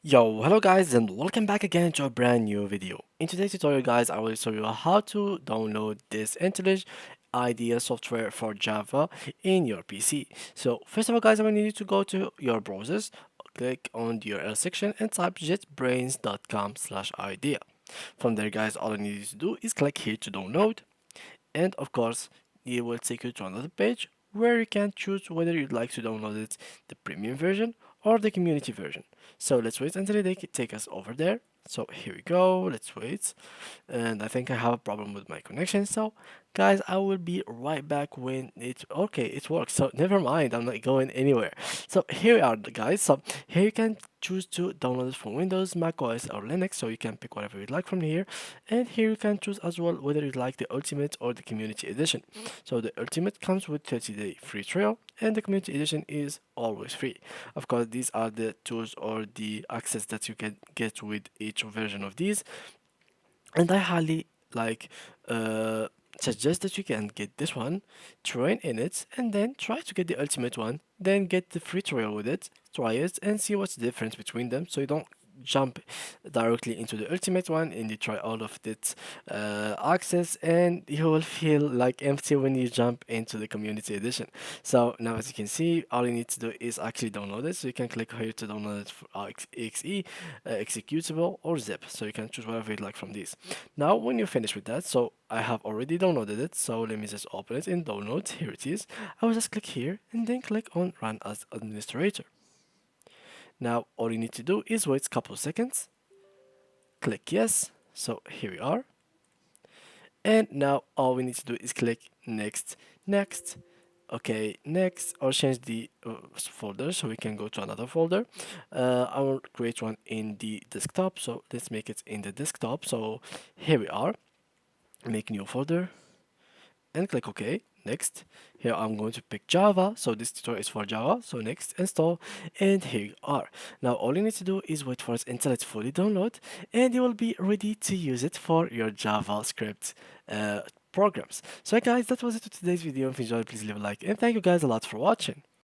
Yo, hello guys and welcome back again to a brand new video. In today's tutorial guys, I will show you how to download this Intellij IDEA software for Java in your PC. So first of all guys, I will need you to go to your browsers, click on the URL section and type jetbrains.com/idea. From there guys, all I need you to do is click here to download, and of course it will take you to another page where you can choose whether you'd like to download it the premium version or the community version. So let's wait until they take us over there. So here we go, let's wait. And I think I have a problem with my connection. So guys, I will be right back when it works. So never mind, I'm not going anywhere. So here we are guys. So here you can choose to download it from Windows, Mac OS or Linux. So you can pick whatever you'd like from here. And here you can choose as well whether you'd like the Ultimate or the Community Edition. So the Ultimate comes with 30-day free trial and the Community Edition is always free. Of course, these are the tools or the access that you can get with each version of these, and I highly like uh, suggest that you can get this one, train in it, and then try to get the ultimate one, then get the free trial with it, try it, and see what's the difference between them, so you don't jump directly into the ultimate one and you try all of its access and you will feel like empty when you jump into the community edition. So now as you can see, all you need to do is actually download it. So you can click here to download it for exe, executable or zip. So you can choose whatever you'd like from these. Now when you're finished with that, so I have already downloaded it. So let me just open it in downloads. Here it is. I will just click here and then click on run as administrator. Now all you need to do is wait a couple of seconds, click yes. So here we are. And now all we need to do is click next, next, okay, next, or change the folder so we can go to another folder. I will create one in the desktop, so let's make it in the desktop. So here we are, make new folder and click OK. Next, here I'm going to pick Java, so this tutorial is for Java, so next, install, and here you are. Now all you need to do is wait for its Intellij to fully download, and you will be ready to use it for your JavaScript programs. So guys, that was it for today's video. If you enjoyed, please leave a like, and thank you guys a lot for watching.